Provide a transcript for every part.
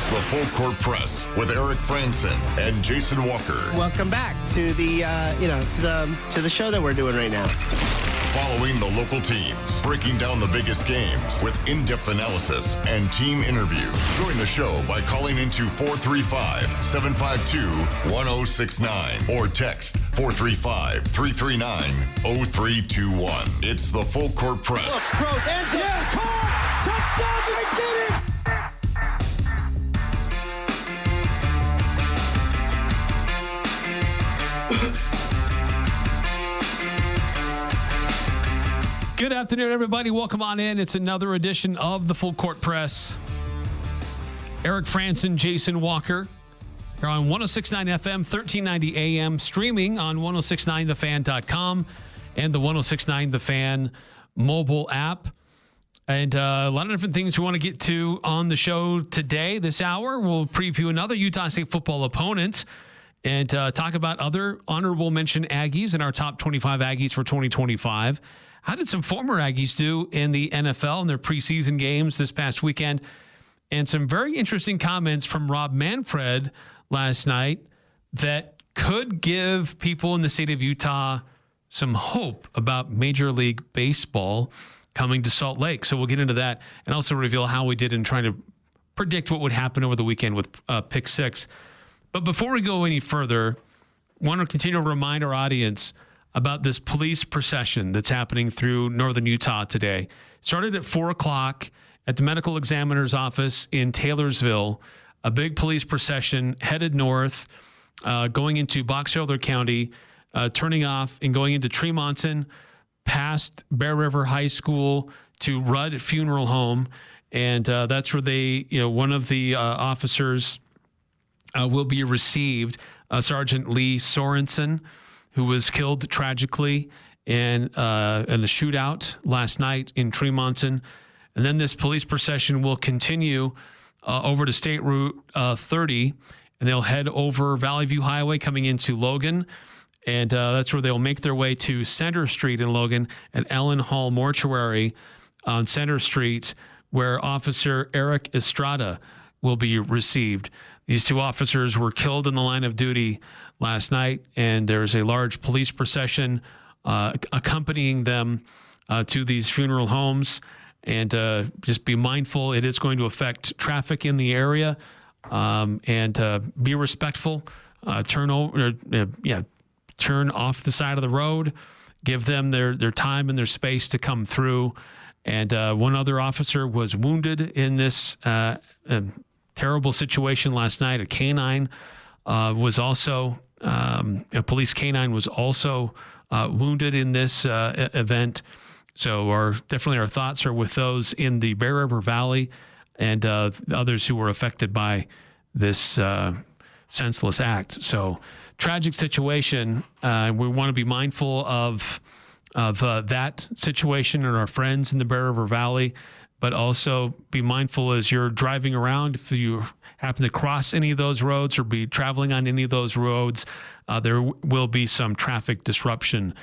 It's the Full Court Press with Eric Frandsen and Jason Walker. Welcome back to the to the show that we're doing right now. Following the local teams, breaking down the biggest games with in-depth analysis and team interview. Join the show by calling into 435-752-1069 or text 435-339-0321. It's the Full Court Press. Look, Rose, ends it. Yes! Caught! Touchdown! They did it! Good afternoon, everybody. Welcome on in. It's another edition of the Full Court Press. Eric Frandsen, Jason Walker. You're on 106.9 FM, 1390 AM, streaming on 1069thefan.com and the 1069 The Fan mobile app. And a lot of different things we want to get to on the show today. This hour, we'll preview another Utah State football opponent and talk about other honorable mention Aggies and our top 25 Aggies for 2025. How did some former Aggies do in the NFL in their preseason games this past weekend? And some very interesting comments from Rob Manfred last night that could give people in the state of Utah some hope about Major League Baseball coming to Salt Lake. So we'll get into that and also reveal how we did in trying to predict what would happen over the weekend with Pick 6. But before we go any further, I want to continue to remind our audience about this police procession that's happening through northern Utah today. Started at 4 o'clock at the medical examiner's office in Taylorsville. A big police procession headed north, going into Box Elder County, turning off and going into Tremonton, past Bear River High School to Rudd Funeral Home. And that's where one of the officers will be received, Sergeant Lee Sorensen, who was killed tragically in a shootout last night in Tremonton. And then this police procession will continue over to State Route 30, and they'll head over Valley View Highway coming into Logan. And that's where they'll make their way to Center Street in Logan at Ellen Hall Mortuary on Center Street, where Officer Eric Estrada will be received. These two officers were killed in the line of duty last night, and there's a large police procession accompanying them to these funeral homes. And just be mindful, it is going to affect traffic in the area, and be respectful. Turn off the side of the road. Give them their time and their space to come through. And one other officer was wounded in this terrible situation last night. A canine was also, a police canine was also wounded in this event. So definitely our thoughts are with those in the Bear River Valley and others who were affected by this senseless act. So tragic situation. We want to be mindful of that situation and our friends in the Bear River Valley, but also be mindful as you're driving around. If you happen to cross any of those roads or be traveling on any of those roads, there will be some traffic disruption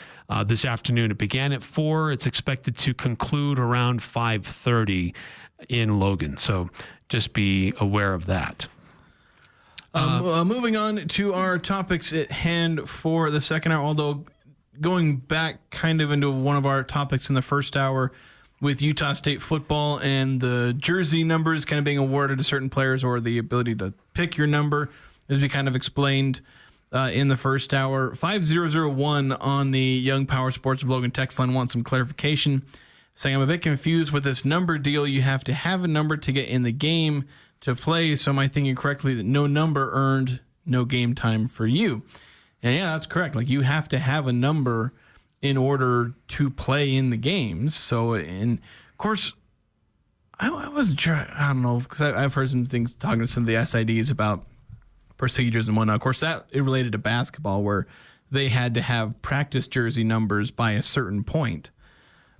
this afternoon. It began at 4. It's expected to conclude around 5:30 in Logan. So just be aware of that. Moving on to our topics at hand for the second hour, although going back kind of into one of our topics in the first hour with Utah State football and the jersey numbers kind of being awarded to certain players or the ability to pick your number, as we kind of explained in the first hour. 5001 on the Young Power Sports of Logan text line wants some clarification, saying, I'm a bit confused with this number deal. You have to have a number to get in the game to play. So am I thinking correctly that no number earned, no game time for you? And yeah, that's correct. Like, you have to have a number in order to play in the games. So, and of course, I wasn't sure. I don't know, because I've heard some things talking to some of the SIDs about procedures and whatnot. Of course, that it related to basketball, where they had to have practice jersey numbers by a certain point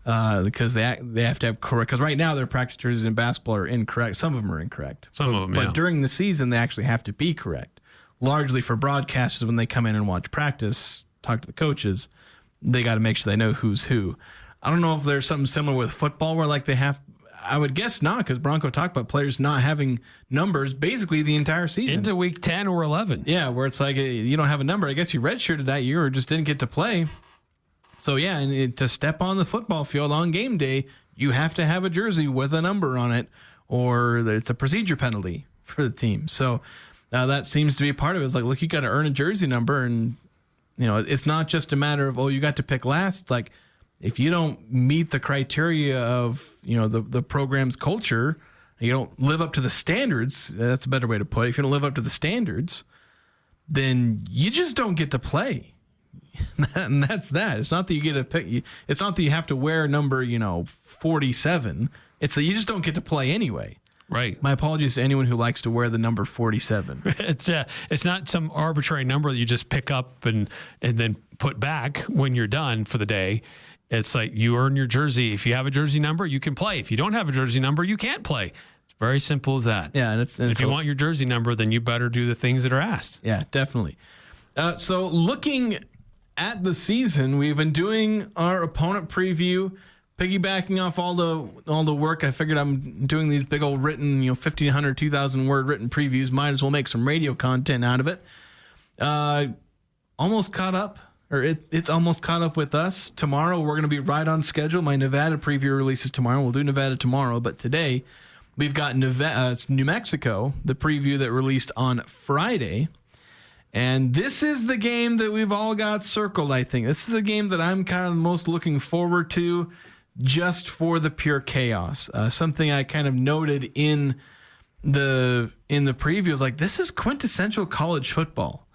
because they have to have correct. Because right now their practice jerseys in basketball are incorrect. Some of them are incorrect. But during the season, they actually have to be correct. Largely for broadcasters, when they come in and watch practice, talk to the coaches, they got to make sure they know who's who. I don't know if there's something similar with football where like they have. I would guess not, because Bronco talked about players not having numbers basically the entire season. Into week 10 or 11. Yeah, where it's like you don't have a number. I guess you redshirted that year or just didn't get to play. So, yeah, and to step on the football field on game day, you have to have a jersey with a number on it, or it's a procedure penalty for the team. So that seems to be part of it. It's like, look, you got to earn a jersey number, and it's not just a matter of, you got to pick last. It's like, if you don't meet the criteria of the program's culture, you don't live up to the standards. That's a better way to put it. If you don't live up to the standards, then you just don't get to play. And that's that. It's not that you get to pick. It's not that you have to wear number 47. It's that you just don't get to play anyway. Right. My apologies to anyone who likes to wear the number 47. It's not some arbitrary number that you just pick up and then put back when you're done for the day. It's like you earn your jersey. If you have a jersey number, you can play. If you don't have a jersey number, you can't play. It's very simple as that. Yeah, and if you want your jersey number, then you better do the things that are asked. Yeah, definitely. So looking at the season, we've been doing our opponent preview, piggybacking off all the work. I figured I'm doing these big old written, 1,500, 2,000 word written previews. Might as well make some radio content out of it. Almost caught up. It's almost caught up with us. Tomorrow, we're going to be right on schedule. My Nevada preview releases tomorrow. We'll do Nevada tomorrow, but today we've got New Mexico, the preview that released on Friday. And this is the game that we've all got circled, I think. This is the game that I'm kind of most looking forward to just for the pure chaos. Something I kind of noted in the preview is like, this is quintessential college football.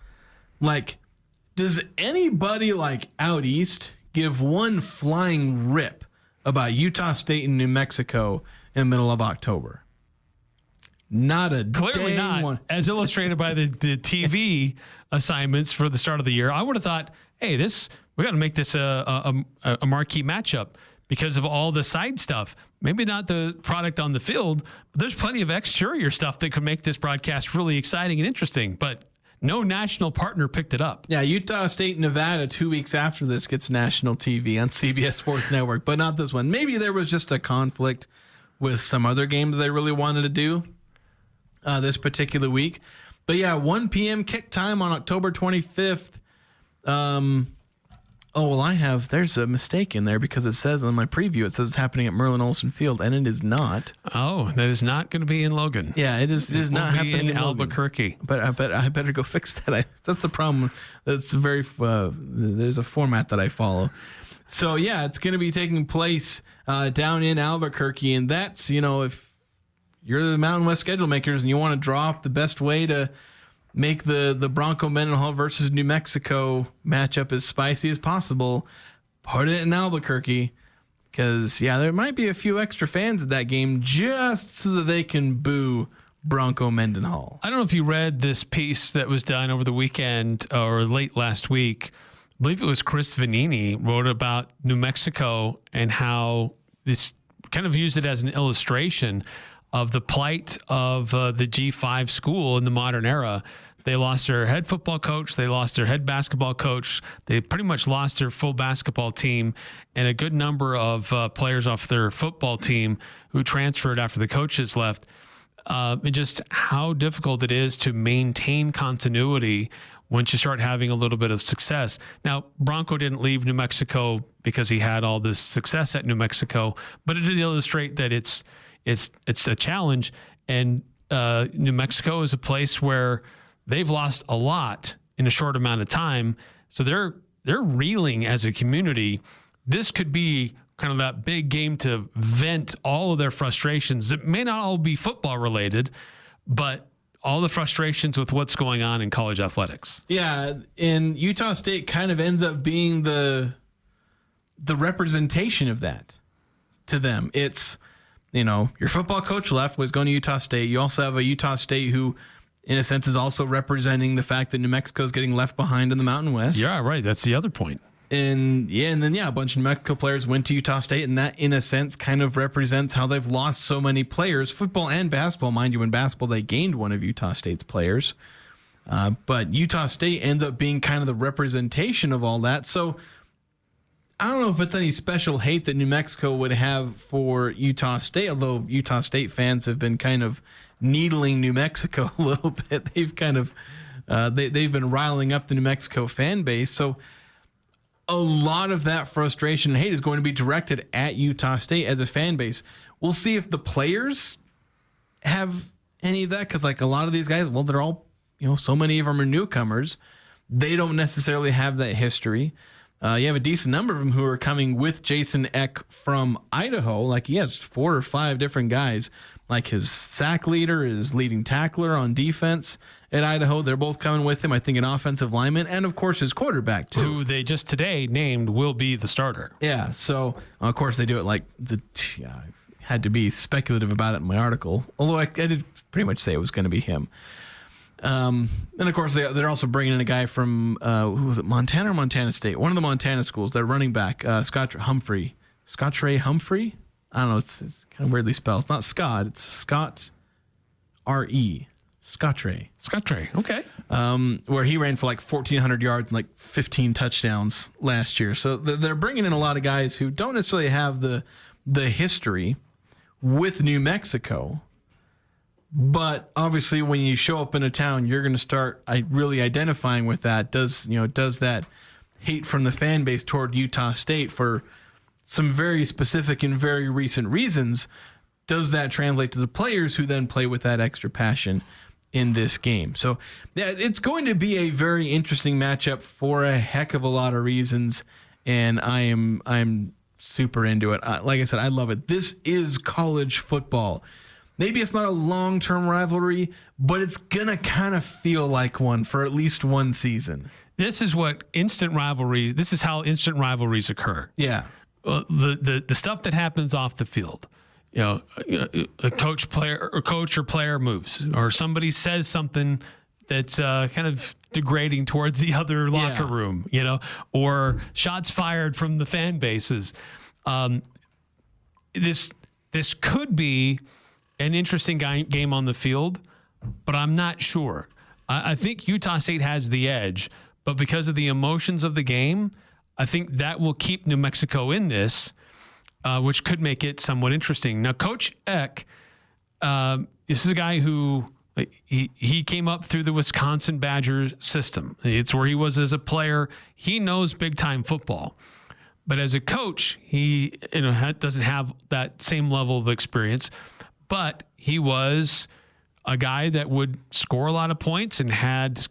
Like, does anybody out east give one flying rip about Utah State and New Mexico in the middle of October? Not a clearly not one. As illustrated by the TV assignments for the start of the year. I would have thought, hey, we got to make this a marquee matchup because of all the side stuff. Maybe not the product on the field, but there's plenty of exterior stuff that could make this broadcast really exciting and interesting. But no national partner picked it up. Yeah, Utah State, Nevada, 2 weeks after this gets national TV on CBS Sports Network, but not this one. Maybe there was just a conflict with some other game that they really wanted to do this particular week. But yeah, 1 p.m. kick time on October 25th. There's a mistake in there because it says on my preview, it says it's happening at Merlin Olsen Field, and it is not. Oh, that is not going to be in Logan. Yeah, it is not happening in Albuquerque. But I better go fix that. That's the problem. That's there's a format that I follow. So yeah, it's going to be taking place down in Albuquerque, and that's, if you're the Mountain West schedule makers and you want to draw up the best way to make the Bronco Mendenhall versus New Mexico matchup as spicy as possible, put it in Albuquerque, because there might be a few extra fans at that game just so that they can boo Bronco Mendenhall. I don't know if you read this piece that was done over the weekend or late last week. I believe it was Chris Vanini wrote about New Mexico and how this kind of used it as an illustration of the plight of the G5 school in the modern era. They lost their head football coach. They lost their head basketball coach. They pretty much lost their full basketball team and a good number of players off their football team who transferred after the coaches left. And just how difficult it is to maintain continuity once you start having a little bit of success. Now, Bronco didn't leave New Mexico because he had all this success at New Mexico, but it did illustrate that it's a challenge, and New Mexico is a place where they've lost a lot in a short amount of time, so they're reeling as a community. This could be kind of that big game to vent all of their frustrations. It may not all be football related, but all the frustrations with what's going on in college athletics. Yeah, and Utah State kind of ends up being the representation of that to them. It's, your football coach left, was going to Utah State. You also have a Utah State who, in a sense, is also representing the fact that New Mexico is getting left behind in the Mountain West. Yeah, right. That's the other point. And then a bunch of New Mexico players went to Utah State, and that, in a sense, kind of represents how they've lost so many players, football and basketball. Mind you, in basketball, they gained one of Utah State's players. But Utah State ends up being kind of the representation of all that. So I don't know if it's any special hate that New Mexico would have for Utah State, although Utah State fans have been kind of needling New Mexico a little bit. They've kind of they've been riling up the New Mexico fan base. So a lot of that frustration and hate is going to be directed at Utah State as a fan base. We'll see if the players have any of that, because like a lot of these guys, well, they're all, so many of them are newcomers. They don't necessarily have that history. You have a decent number of them who are coming with Jason Eck from Idaho. Like he has 4 or 5 different guys, like his sack leader, his leading tackler on defense at Idaho. They're both coming with him. I think an offensive lineman, and of course his quarterback too, who they just today named will be the starter. Yeah. So of course they do it like I had to be speculative about it in my article, although I did pretty much say it was going to be him. And of course they're also bringing in a guy from who was it, Montana or Montana State, one of the Montana schools. They're running back Scott Humphrey. I don't know. It's kind of weirdly spelled. It's not Scott. It's Scott R-E. Scottre. Okay. Where he ran for like 1,400 yards and like 15 touchdowns last year. So they're bringing in a lot of guys who don't necessarily have the history with New Mexico. But obviously, when you show up in a town, you're going to start really identifying with that. Does that hate from the fan base toward Utah State for some very specific and very recent reasons? Does that translate to the players who then play with that extra passion in this game? So yeah, it's going to be a very interesting matchup for a heck of a lot of reasons, and I'm super into it. Like I said, I love it. This is college football. Maybe it's not a long-term rivalry, but it's going to kind of feel like one for at least one season. This is how instant rivalries occur. Yeah. The stuff that happens off the field, a coach or player moves, or somebody says something that's kind of degrading towards the other locker room, or shots fired from the fan bases. This could be an interesting game on the field, but I'm not sure. I think Utah State has the edge, but because of the emotions of the game, I think that will keep New Mexico in this, which could make it somewhat interesting. Now, Coach Eck, this is a guy who he came up through the Wisconsin Badgers system. It's where he was as a player. He knows big-time football. But as a coach, he doesn't have that same level of experience. But he was a guy that would score a lot of points and had,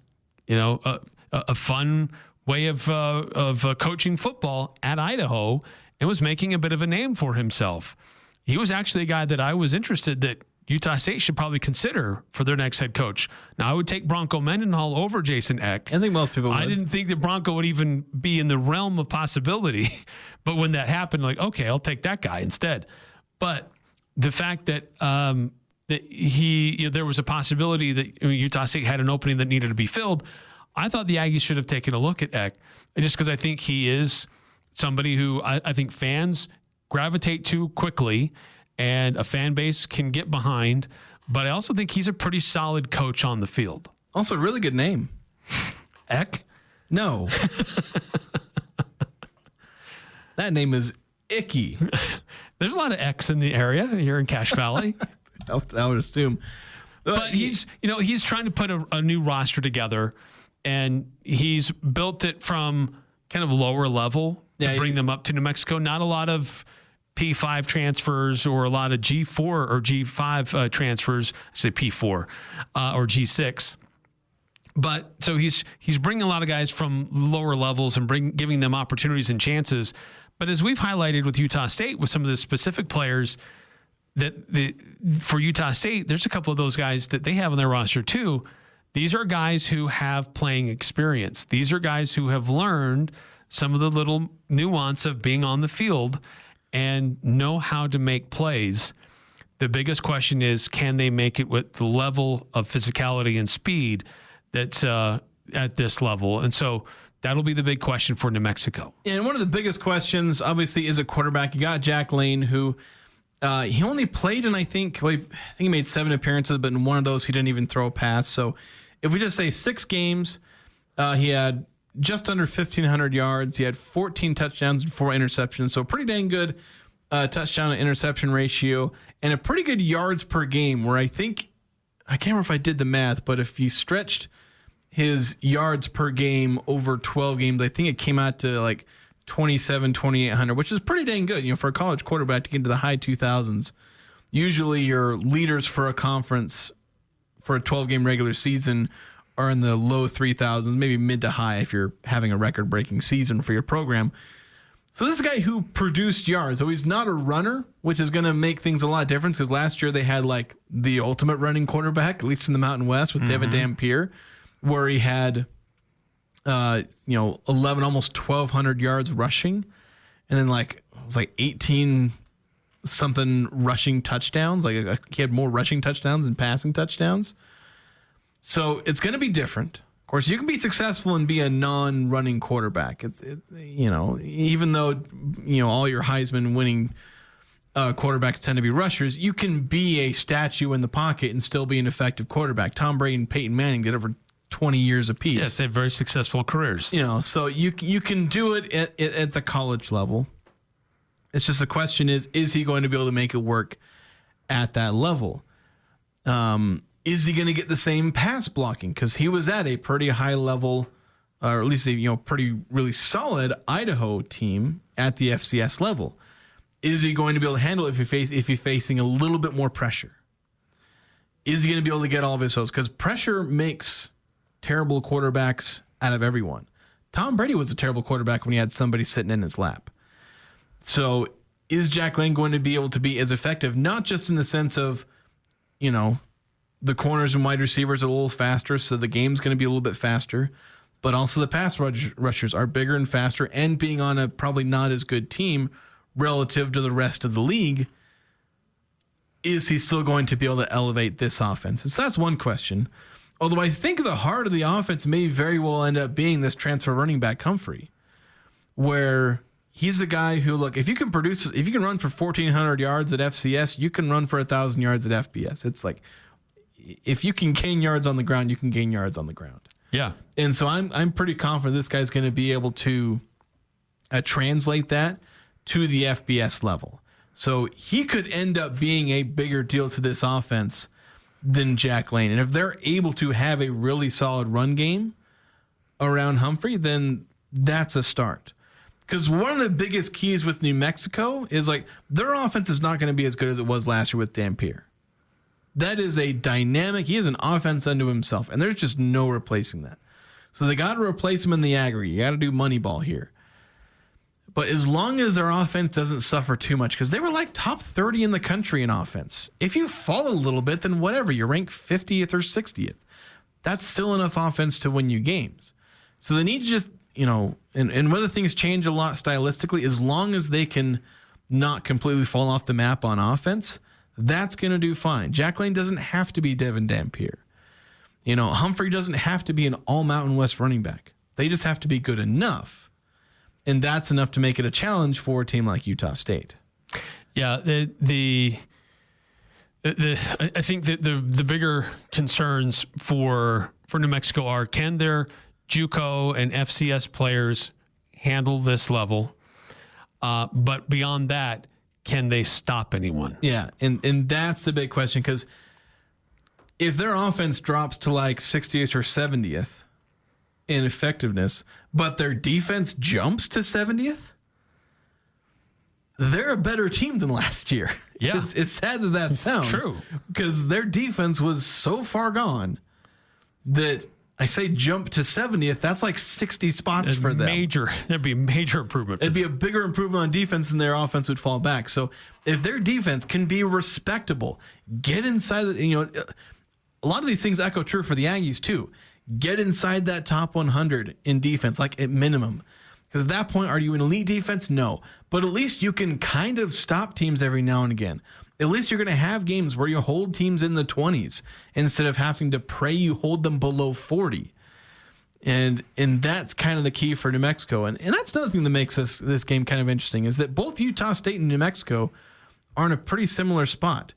a fun way of coaching football at Idaho, and was making a bit of a name for himself. He was actually a guy that I was interested that Utah State should probably consider for their next head coach. Now, I would take Bronco Mendenhall over Jason Eck. I think most people would. I didn't think that Bronco would even be in the realm of possibility. But when that happened, okay, I'll take that guy instead. But the fact that there was a possibility that Utah State had an opening that needed to be filled, I thought the Aggies should have taken a look at Eck, just because I think he is somebody who I think fans gravitate to quickly and a fan base can get behind. But I also think he's a pretty solid coach on the field. Also, really good name. Eck? No. That name is icky. There's a lot of X in the area here in Cache Valley. I would assume. But he's trying to put a new roster together, and he's built it from kind of lower level to bring them up to New Mexico. Not a lot of P5 transfers or a lot of G4 or G5 transfers. I say P4 or G6. But so he's bringing a lot of guys from lower levels and giving them opportunities and chances. But as we've highlighted with Utah State, with some of the specific players for Utah State, there's a couple of those guys that they have on their roster too. These are guys who have playing experience. These are guys who have learned some of the little nuance of being on the field and know how to make plays. The biggest question is, can they make it with the level of physicality and speed that's at this level? And so that'll be the big question for New Mexico. And one of the biggest questions, obviously, is a quarterback. You got Jack Lane, who he only played in, I think he made 7 appearances, but in one of those he didn't even throw a pass. So if we just say 6 games, he had just under 1,500 yards. He had 14 touchdowns and 4 interceptions. So pretty dang good touchdown to interception ratio and a pretty good yards per game where I can't remember if I did the math, but if you stretched his yards per game over 12 games, I think it came out to like 2,800, which is pretty dang good. For a college quarterback to get into the high 2,000s. Usually your leaders for a conference for a 12-game regular season are in the low 3,000s, maybe mid to high if you're having a record-breaking season for your program. So this is a guy who produced yards, though he's not a runner, which is going to make things a lot different because last year they had like the ultimate running quarterback, at least in the Mountain West, with Devin Dampier, where he had 11, almost 1,200 yards rushing, and then it was 18 something rushing touchdowns. Like he had more rushing touchdowns than passing touchdowns. So it's going to be different. Of course, you can be successful and be a non-running quarterback. Even though all your Heisman winning quarterbacks tend to be rushers, you can be a statue in the pocket and still be an effective quarterback. Tom Brady and Peyton Manning did it for 20 years apiece. Yes, they have very successful careers. So you can do it at the college level. It's just the question is he going to be able to make it work at that level? Is he going to get the same pass blocking? Because he was at a pretty high level, or at least a pretty really solid Idaho team at the FCS level. Is he going to be able to handle it if he's facing a little bit more pressure? Is he going to be able to get all of his hose? Because pressure makes terrible quarterbacks out of everyone. Tom Brady was a terrible quarterback when he had somebody sitting in his lap. So is Jack Lane going to be able to be as effective, not just in the sense of, the corners and wide receivers are a little faster, so the game's going to be a little bit faster, but also the pass rushers are bigger and faster, and being on a probably not as good team relative to the rest of the league, is he still going to be able to elevate this offense? And so that's one question. Although I think the heart of the offense may very well end up being this transfer running back Humphrey, where he's a guy who, look, if you can run for 1,400 yards at FCS, you can run for 1,000 yards at FBS. It's like, if you can gain yards on the ground, you can gain yards on the ground. Yeah. And so I'm pretty confident this guy's going to be able to translate that to the FBS level. So he could end up being a bigger deal to this offense than Jack Lane. And if they're able to have a really solid run game around Humphrey, then that's a start. Because one of the biggest keys with New Mexico is their offense is not going to be as good as it was last year with Dampier. That is he is an offense unto himself, and there's just no replacing that. So they got to replace him in the aggregate. You got to do money ball here. But as long as their offense doesn't suffer too much, because they were top 30 in the country in offense. If you fall a little bit, then whatever, you rank 50th or 60th. That's still enough offense to win you games. So they need to just, and whether things change a lot stylistically, as long as they can not completely fall off the map on offense, that's going to do fine. Jack Lane doesn't have to be Devin Dampier. Humphrey doesn't have to be an all Mountain West running back. They just have to be good enough. And that's enough to make it a challenge for a team like Utah State. Yeah, I think that the bigger concerns for New Mexico are, can their JUCO and FCS players handle this level? But beyond that, can they stop anyone? Yeah, and that's the big question, because if their offense drops to 60th or 70th in effectiveness, but their defense jumps to 70th, they're a better team than last year. Yeah. It's sad that sounds true, because their defense was so far gone that I say jump to 70th. That's 60 spots for them. There'd be a major improvement. It'd be a bigger improvement on defense, and their offense would fall back. So if their defense can be respectable, get inside a lot of these things echo true for the Aggies too. Get inside that top 100 in defense, at minimum. Because at that point, are you an elite defense? No. But at least you can kind of stop teams every now and again. At least you're going to have games where you hold teams in the 20s instead of having to pray you hold them below 40. And that's kind of the key for New Mexico. And that's another thing that makes this game kind of interesting, is that both Utah State and New Mexico are in a pretty similar spot.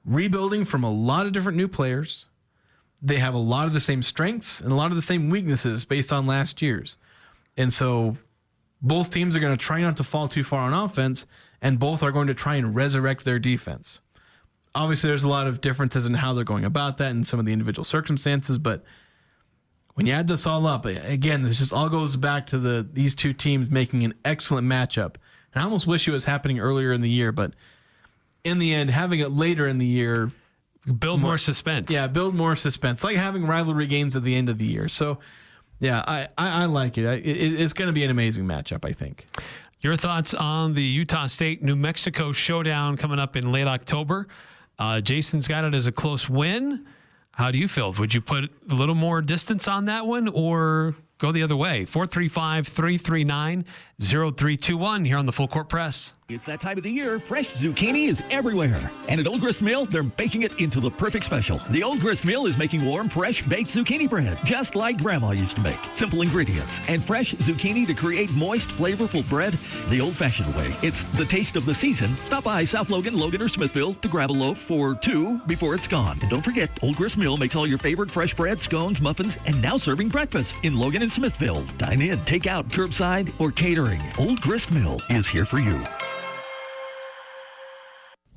Rebuilding from a lot of different new players. They have a lot of the same strengths and a lot of the same weaknesses based on last year's. And so both teams are going to try not to fall too far on offense, and both are going to try and resurrect their defense. Obviously, there's a lot of differences in how they're going about that and some of the individual circumstances, but when you add this all up, again, this just all goes back to these two teams making an excellent matchup. And I almost wish it was happening earlier in the year, but in the end, having it later in the year... Build more suspense. Yeah, build more suspense. Like having rivalry games at the end of the year. So, yeah, I like it. It's going to be an amazing matchup, I think. Your thoughts on the Utah State-New Mexico showdown coming up in late October? Jason's got it as a close win. How do you feel? Would you put a little more distance on that one or go the other way? 435-339-0321 here on the Full Court Press. It's that time of the year. Fresh zucchini is everywhere. And at Old Grist Mill, they're baking it into the perfect special. The Old Grist Mill is making warm, fresh, baked zucchini bread, just like Grandma used to make. Simple ingredients and fresh zucchini to create moist, flavorful bread the old-fashioned way. It's the taste of the season. Stop by South Logan, or Smithville to grab a loaf or two before it's gone. And don't forget, Old Grist Mill makes all your favorite fresh bread, scones, muffins, and now serving breakfast in Logan and Smithville. Dine in, take out, curbside, or catering. Old Grist Mill is here for you.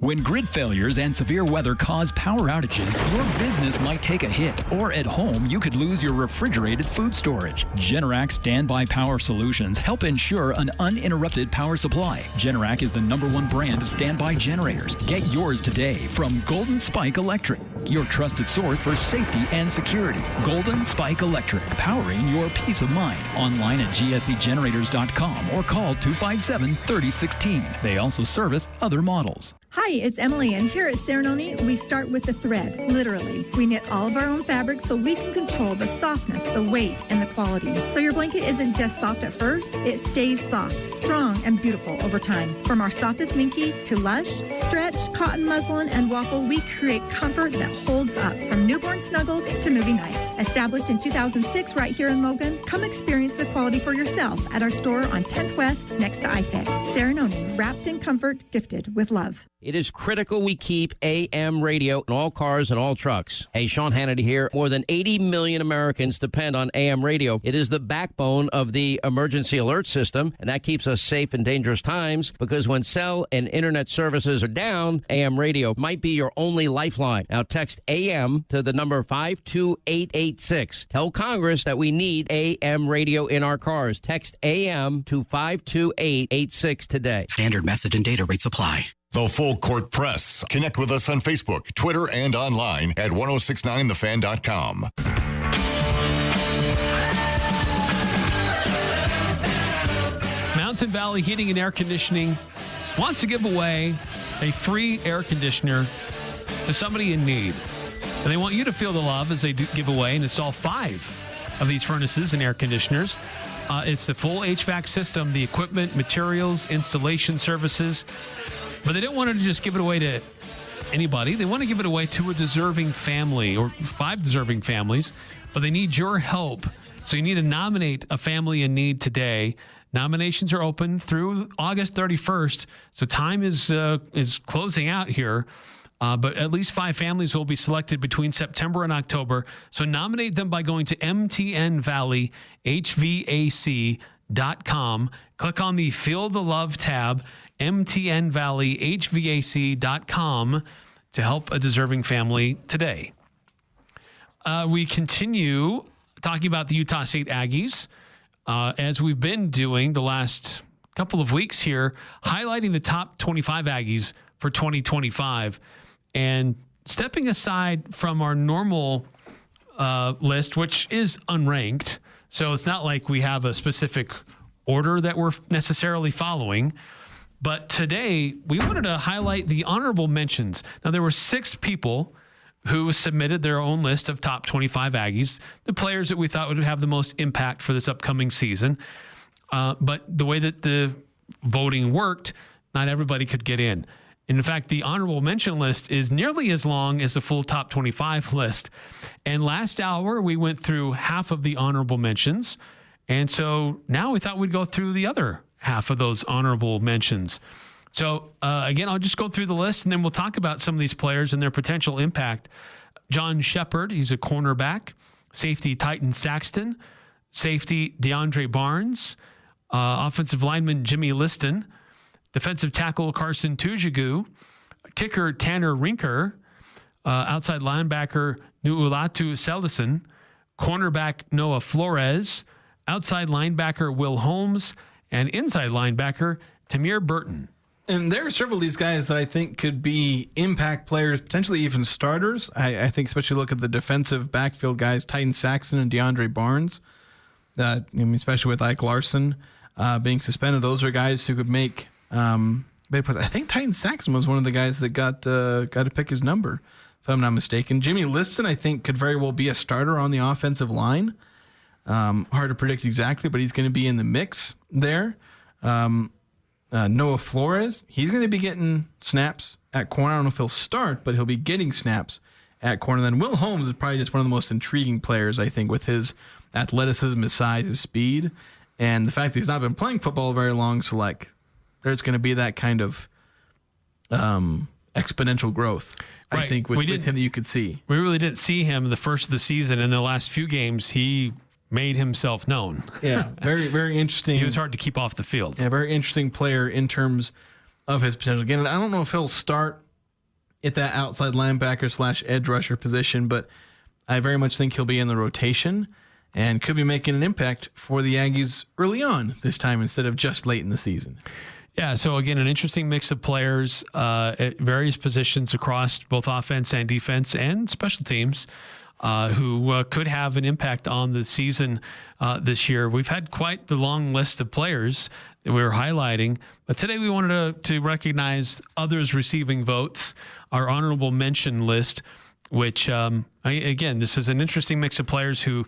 When grid failures and severe weather cause power outages, your business might take a hit, or at home, you could lose your refrigerated food storage. Generac Standby Power Solutions help ensure an uninterrupted power supply. Generac is the #1 brand of standby generators. Get yours today from Golden Spike Electric, your trusted source for safety and security. Golden Spike Electric, powering your peace of mind. Online at gsegenerators.com or call 257-3016. They also service other models. Hi, it's Emily, and here at Serenoni, we start with the thread, literally. We knit all of our own fabric so we can control the softness, the weight, and the quality. So your blanket isn't just soft at first, it stays soft, strong, and beautiful over time. From our softest minky to lush, stretch, cotton muslin, and waffle, we create comfort that holds up from newborn snuggles to movie nights. Established in 2006 right here in Logan, come experience the quality for yourself at our store on 10th West next to iFit. Serenoni, wrapped in comfort, gifted with love. It is critical we keep AM radio in all cars and all trucks. Hey, Sean Hannity here. More than 80 million Americans depend on AM radio. It is the backbone of the emergency alert system, and that keeps us safe in dangerous times because when cell and internet services are down, AM radio might be your only lifeline. Now text AM to the number 52886. Tell Congress that we need AM radio in our cars. Text AM to 52886 today. Standard message and data rates apply. The Full Court Press. Connect with us on Facebook, Twitter, and online at 1069thefan.com. Mountain Valley Heating and Air Conditioning wants to give away a free air conditioner to somebody in need. And they want you to feel the love as they give away and install 5 of these furnaces and air conditioners. It's the full HVAC system, the equipment, materials, installation services. But they don't want to just give it away to anybody. They want to give it away to a deserving family or 5 deserving families. But they need your help. So you need to nominate a family in need today. Nominations are open through August 31st. So time is closing out here. But at least 5 families will be selected between September and October. So nominate them by going to mtnvalleyhvac.com. Click on the Feel the Love tab, mtnvalleyhvac.com, to help a deserving family today. We continue talking about the Utah State Aggies, as we've been doing the last couple of weeks here, highlighting the top 25 Aggies for 2025. And stepping aside from our normal list, which is unranked, so it's not like we have a specific order that we're necessarily following. But today, we wanted to highlight the honorable mentions. Now, there were 6 people who submitted their own list of top 25 Aggies, the players that we thought would have the most impact for this upcoming season. But the way that the voting worked, not everybody could get in. In fact, the honorable mention list is nearly as long as the full top 25 list. And last hour, we went through half of the honorable mentions. And so now we thought we'd go through the other half of those honorable mentions. So, again, I'll just go through the list, and then we'll talk about some of these players and their potential impact. John Shepard, he's a cornerback. Safety Titan Saxton. safety DeAndre Barnes, offensive lineman Jimmy Liston, defensive tackle Carson Tujigu, kicker Tanner Rinker, outside linebacker Nuulatu Selison, cornerback Noah Flores, outside linebacker Will Holmes, and inside linebacker Tamir Burton. And there are several of these guys that I think could be impact players, potentially even starters. I think especially look at the defensive backfield guys, Titan Saxon and DeAndre Barnes. Especially with Ike Larson being suspended. Those are guys who could make big plays. I think Titan Saxon was one of the guys that got to pick his number, if I'm not mistaken. Jimmy Liston, I think, could very well be a starter on the offensive line. Hard to predict exactly, but he's going to be in the mix there. Noah Flores, he's going to be getting snaps at corner. I don't know if he'll start, but he'll be getting snaps at corner. Then Will Holmes is probably just one of the most intriguing players, I think, with his athleticism, his size, his speed, and the fact that he's not been playing football very long. So, there's going to be that kind of exponential growth, right. I think, with him that you could see. We really didn't see him the first of the season. In the last few games, he made himself known. Yeah, very, very interesting. He was hard to keep off the field. Yeah, very interesting player in terms of his potential. Again, I don't know if he'll start at that outside linebacker / edge rusher position, but I very much think he'll be in the rotation and could be making an impact for the Aggies early on this time instead of just late in the season. Yeah, so again, an interesting mix of players at various positions across both offense and defense and special teams. Who could have an impact on the season this year. We've had quite the long list of players that we were highlighting, but today we wanted to recognize others receiving votes, our honorable mention list, which, again, this is an interesting mix of players who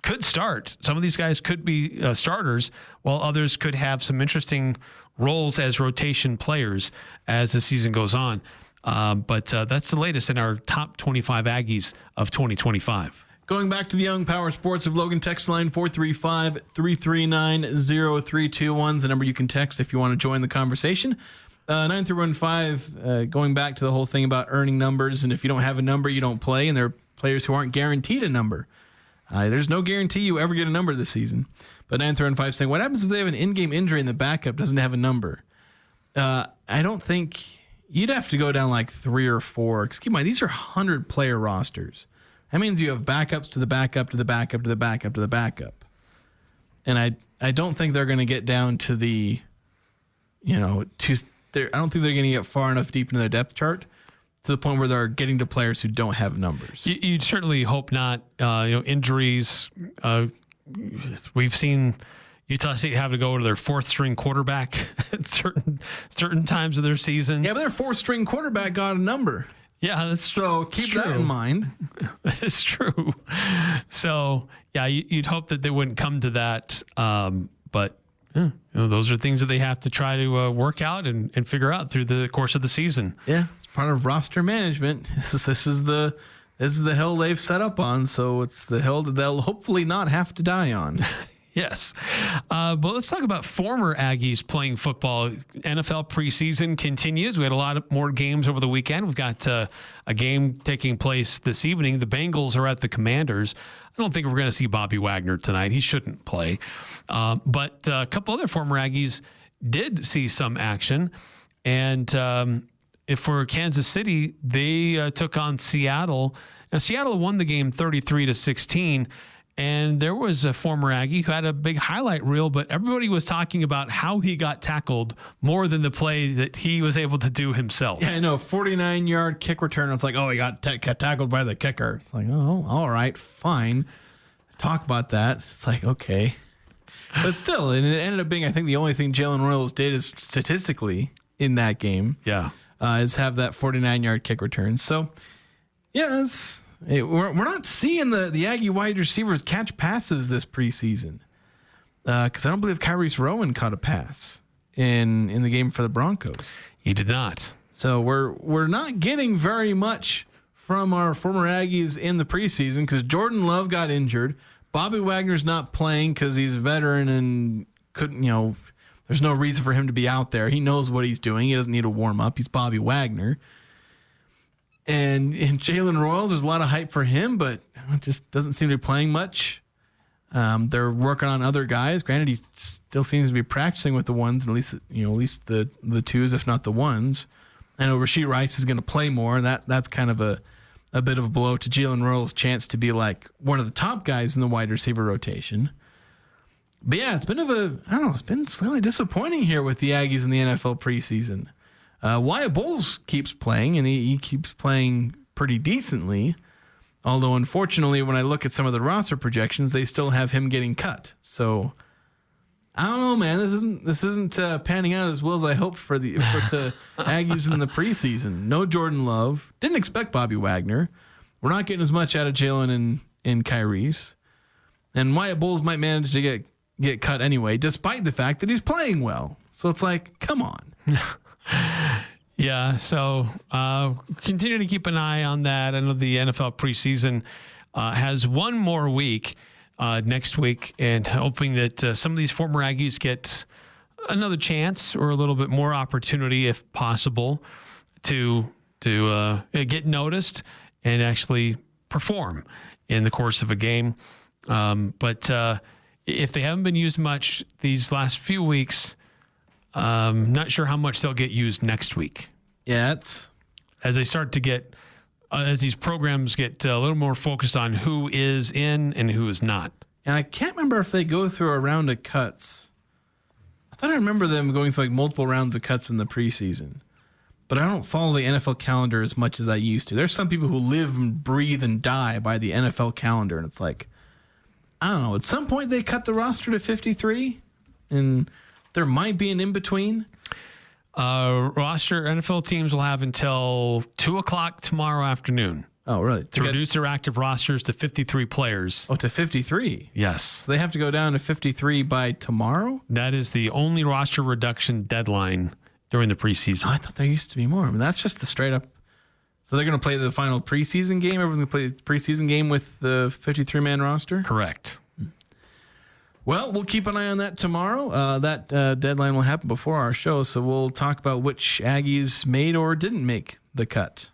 could start. Some of these guys could be starters, while others could have some interesting roles as rotation players as the season goes on. But that's the latest in our top 25 Aggies of 2025. Going back to the Young Power Sports of Logan text line 435-339-0321 is the number you can text if you want to join the conversation. 9315, going back to the whole thing about earning numbers, and if you don't have a number, you don't play, and there are players who aren't guaranteed a number. There's no guarantee you ever get a number this season. But 9315 saying, what happens if they have an in-game injury and the backup doesn't have a number? I don't think... You'd have to go down 3 or 4. Because keep in mind, these are 100-player rosters. That means you have backups to the backup to the backup to the backup to the backup. And I don't think they're going to get down to the, I don't think they're going to get far enough deep into their depth chart to the point where they're getting to players who don't have numbers. You'd certainly hope not. Injuries. We've seen Utah State have to go to their fourth-string quarterback at certain times of their seasons. Yeah, but their fourth-string quarterback got a number. Yeah, that's so keep that in mind. It's true. So yeah, you'd hope that they wouldn't come to that. But those are things that they have to try to work out and figure out through the course of the season. Yeah, it's part of roster management. This is the hill they've set up on. So it's the hill that they'll hopefully not have to die on. Yes. But let's talk about former Aggies playing football. NFL preseason continues. We had a lot more games over the weekend. We've got a game taking place this evening. The Bengals are at the Commanders. I don't think we're going to see Bobby Wagner tonight. He shouldn't play. But a couple other former Aggies did see some action. And for Kansas City, they took on Seattle. Now, Seattle won the game 33-16. And there was a former Aggie who had a big highlight reel, but everybody was talking about how he got tackled more than the play that he was able to do himself. Yeah, I know. 49-yard kick return. It's like, he got tackled by the kicker. It's like, all right, fine. Talk about that. It's like, okay. But still, and it ended up being, I think, the only thing Jalen Royals did is statistically in that game. Yeah. Is have that 49-yard kick return. So, yeah, we're not seeing the Aggie wide receivers catch passes this preseason because I don't believe Kyrese Rowan caught a pass in the game for the Broncos. He did not. So we're not getting very much from our former Aggies in the preseason because Jordan Love got injured. Bobby Wagner's not playing because he's a veteran and couldn't, there's no reason for him to be out there. He knows what he's doing. He doesn't need to warm up. He's Bobby Wagner. And in Jalen Royals, there's a lot of hype for him, but it just doesn't seem to be playing much. They're working on other guys. Granted, he still seems to be practicing with the ones, and at least the twos, if not the ones. I know Rashee Rice is going to play more. That's kind of a bit of a blow to Jalen Royal's chance to be like one of the top guys in the wide receiver rotation. But yeah, it's been slightly disappointing here with the Aggies in the NFL preseason. Wyatt Bowles keeps playing, and he keeps playing pretty decently. Although, unfortunately, when I look at some of the roster projections, they still have him getting cut. So, I don't know, man. This isn't panning out as well as I hoped for the Aggies in the preseason. No Jordan Love. Didn't expect Bobby Wagner. We're not getting as much out of Jalen and Kyrie's. And Wyatt Bowles might manage to get cut anyway, despite the fact that he's playing well. So it's like, come on. Yeah, so continue to keep an eye on that. I know the NFL preseason has one more week next week, and hoping that some of these former Aggies get another chance or a little bit more opportunity, if possible, to get noticed and actually perform in the course of a game. But if they haven't been used much these last few weeks, not sure how much they'll get used next week. Yeah, as they start to get, as these programs get a little more focused on who is in and who is not. And I can't remember if they go through a round of cuts. I thought I remember them going through like multiple rounds of cuts in the preseason. But I don't follow the NFL calendar as much as I used to. There's some people who live and breathe and die by the NFL calendar, and it's like, I don't know, at some point they cut the roster to 53, and there might be an in-between. Roster NFL teams will have until 2:00 tomorrow afternoon. Oh, really? To reduce their active rosters to 53 players. Oh, to 53? Yes. So they have to go down to 53 by tomorrow? That is the only roster reduction deadline during the preseason. Oh, I thought there used to be more. I mean, that's just the straight up. So they're going to play the final preseason game? Everyone's going to play the preseason game with the 53-man roster? Correct. Well, we'll keep an eye on that tomorrow. That deadline will happen before our show, so we'll talk about which Aggies made or didn't make the cut.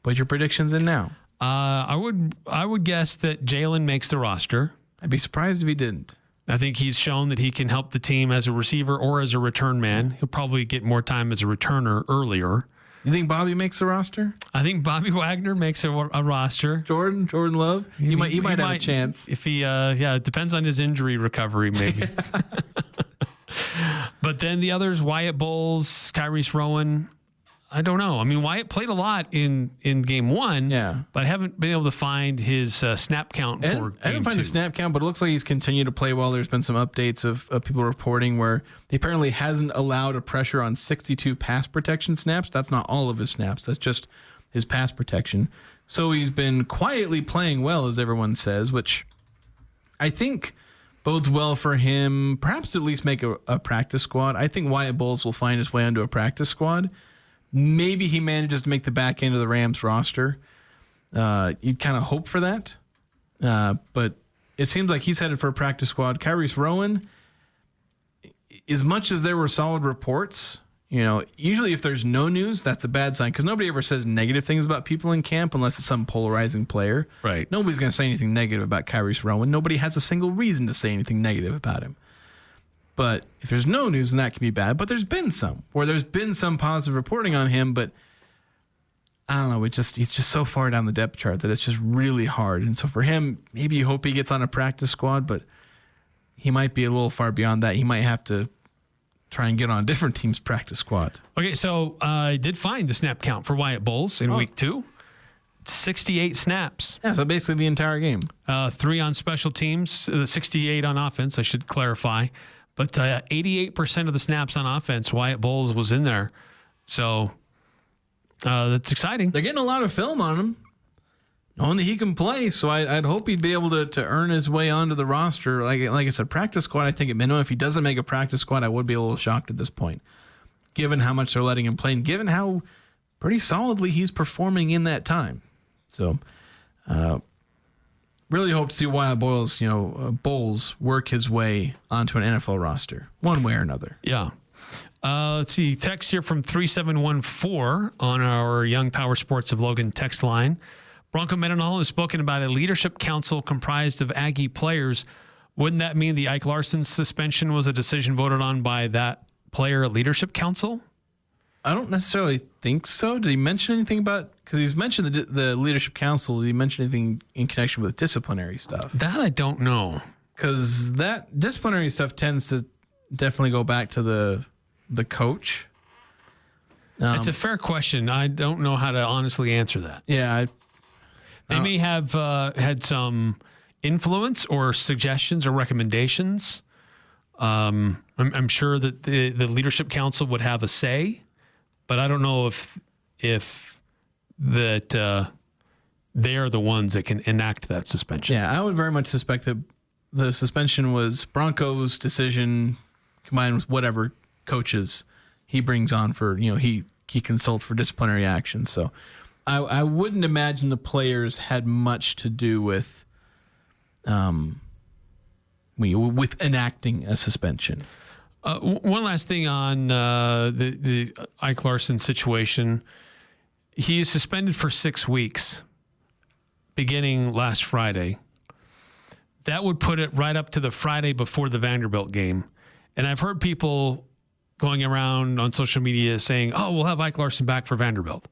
Put your predictions in now. I would guess that Jalen makes the roster. I'd be surprised if he didn't. I think he's shown that he can help the team as a receiver or as a return man. He'll probably get more time as a returner earlier. You think Bobby makes the roster? I think Bobby Wagner makes a roster. Jordan Love? He might have a chance. If he, it depends on his injury recovery, maybe. But then the others, Wyatt Bowles, Kyrie's Rowan, I don't know. I mean, Wyatt played a lot in game one, but I haven't been able to find his snap count for game two. I didn't find the snap count, but it looks like he's continued to play well. There's been some updates of people reporting where he apparently hasn't allowed a pressure on 62 pass protection snaps. That's not all of his snaps. That's just his pass protection. So he's been quietly playing well, as everyone says, which I think bodes well for him, perhaps at least make a practice squad. I think Wyatt Bowles will find his way onto a practice squad. Maybe he manages to make the back end of the Rams roster. You'd kind of hope for that. But it seems like he's headed for a practice squad. Kyrie's Rowan, as much as there were solid reports, usually if there's no news, that's a bad sign because nobody ever says negative things about people in camp unless it's some polarizing player. Right. Nobody's going to say anything negative about Kyrie's Rowan. Nobody has a single reason to say anything negative about him. But if there's no news, then that can be bad. But there's been some positive reporting on him. But I don't know. He's just so far down the depth chart that it's just really hard. And so for him, maybe you hope he gets on a practice squad, but he might be a little far beyond that. He might have to try and get on a different team's practice squad. Okay, so I did find the snap count for Wyatt Bowles in week 2. 68 snaps. Yeah, so basically the entire game. 3 on special teams, 68 on offense, I should clarify. But 88% of the snaps on offense, Wyatt Bowles was in there. So that's exciting. They're getting a lot of film on him. Only he can play, so I'd hope he'd be able to earn his way onto the roster. Like I said, practice squad, I think at minimum. If he doesn't make a practice squad, I would be a little shocked at this point, given how much they're letting him play and given how pretty solidly he's performing in that time. So really hope to see Wyatt Bowles work his way onto an NFL roster, one way or another. Yeah. Let's see. Text here from 3714 on our Young Power Sports of Logan text line. Bronco Mendenhall has spoken about a leadership council comprised of Aggie players. Wouldn't that mean the Ike Larson suspension was a decision voted on by that player leadership council? I don't necessarily think so. Did he mention anything about, because he's mentioned the leadership council, did he mention anything in connection with disciplinary stuff? That I don't know. Because that disciplinary stuff tends to definitely go back to the coach. It's a fair question. I don't know how to honestly answer that. Yeah. They may have had some influence or suggestions or recommendations. I'm sure that the leadership council would have a say, but I don't know if that they are the ones that can enact that suspension. Yeah, I would very much suspect that the suspension was Bronco's decision combined with whatever coaches he brings on for, he consults for disciplinary action. So I wouldn't imagine the players had much to do with enacting a suspension. One last thing on the Ike Larson situation. He is suspended for 6 weeks beginning last Friday. That would put it right up to the Friday before the Vanderbilt game. And I've heard people going around on social media saying, oh, we'll have Ike Larson back for Vanderbilt.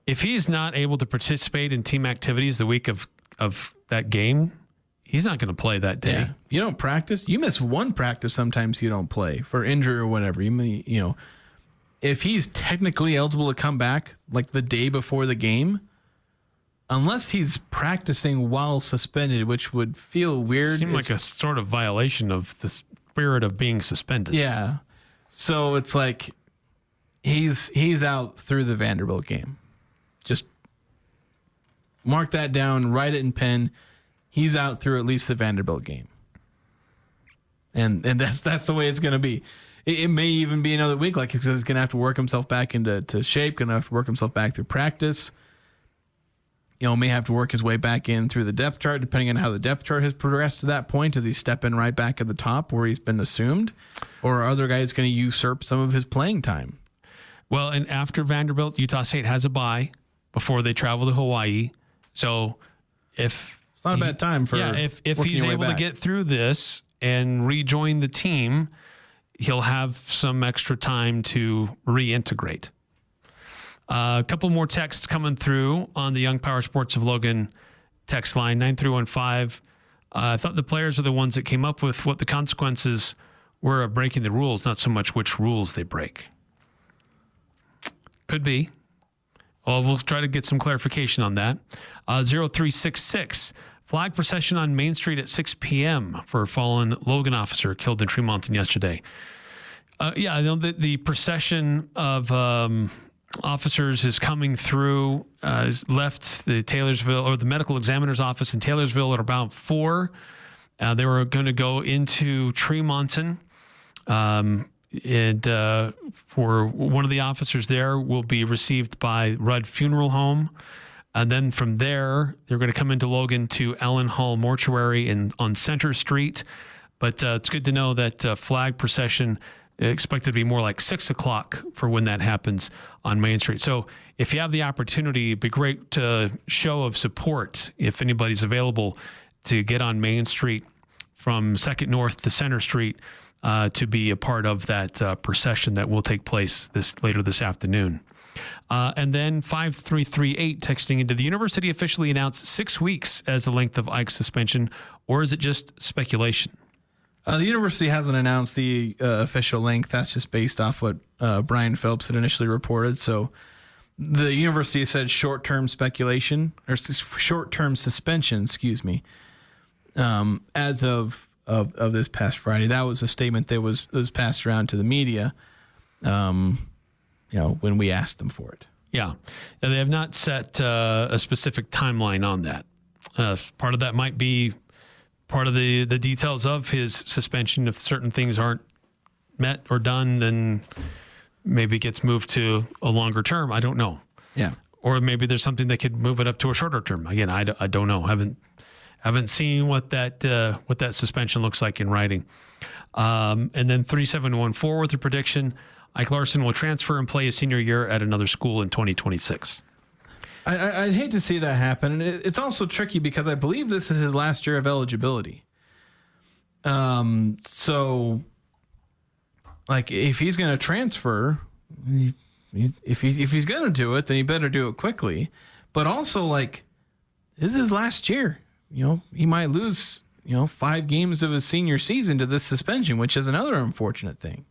If he's not able to participate in team activities the week of that game, he's not going to play that day. Yeah. You don't practice. You miss one practice. Sometimes you don't play for injury or whatever. If he's technically eligible to come back like the day before the game, unless he's practicing while suspended, which would feel weird. Seems like a sort of violation of the spirit of being suspended. Yeah. So it's like he's out through the Vanderbilt game. Just mark that down, write it in pen. He's out through at least the Vanderbilt game. And that's the way it's going to be. It may even be another week, like he's going to have to work himself back into shape, going to have to work himself back through practice. May have to work his way back in through the depth chart, depending on how the depth chart has progressed to that point. Does he step in right back at the top where he's been assumed? Or are other guys going to usurp some of his playing time? Well, and after Vanderbilt, Utah State has a bye before they travel to Hawaii. So if... It's not a bad time for... Yeah, if he's able to get through this and rejoin the team, he'll have some extra time to reintegrate. A couple more texts coming through on the Young Power Sports of Logan text line, 9315. I thought the players are the ones that came up with what the consequences were of breaking the rules, not so much which rules they break. Could be. Well, we'll try to get some clarification on that. 0366. Flag procession on Main Street at 6 p.m. for a fallen Logan officer killed in Tremonton yesterday. I know that the procession of officers is coming through, left the Taylorsville or the medical examiner's office in Taylorsville at about 4. They were going to go into Tremonton. And for one of the officers there will be received by Rudd Funeral Home. And then from there, they're going to come into Logan to Allen Hall Mortuary on Center Street. But it's good to know that flag procession expected to be more like 6 o'clock for when that happens on Main Street. So if you have the opportunity, it'd be great show of support if anybody's available to get on Main Street from 2nd North to Center Street to be a part of that procession that will take place later this afternoon. And then 5338 texting into the university officially announced 6 weeks as the length of Ike's suspension, or is it just speculation? The university hasn't announced the official length. That's just based off what Brian Phillips had initially reported. So the university said short-term speculation or short-term suspension, as of this past Friday. That was a statement that was passed around to the media, when we asked them for it. Yeah. And they have not set a specific timeline on that. Part of that might be part of the details of his suspension. If certain things aren't met or done, then maybe it gets moved to a longer term. I don't know. Yeah. Or maybe there's something that could move it up to a shorter term. Again, I don't know. Haven't seen what that suspension looks like in writing. And then 3714 with a prediction: Ike Larson will transfer and play his senior year at another school in 2026. I'd hate to see that happen. And it's also tricky because I believe this is his last year of eligibility. So, like, if he's going to transfer, if he's going to do it, then he better do it quickly. But also, like, this is his last year. You know, he might lose, 5 games of his senior season to this suspension, which is another unfortunate thing.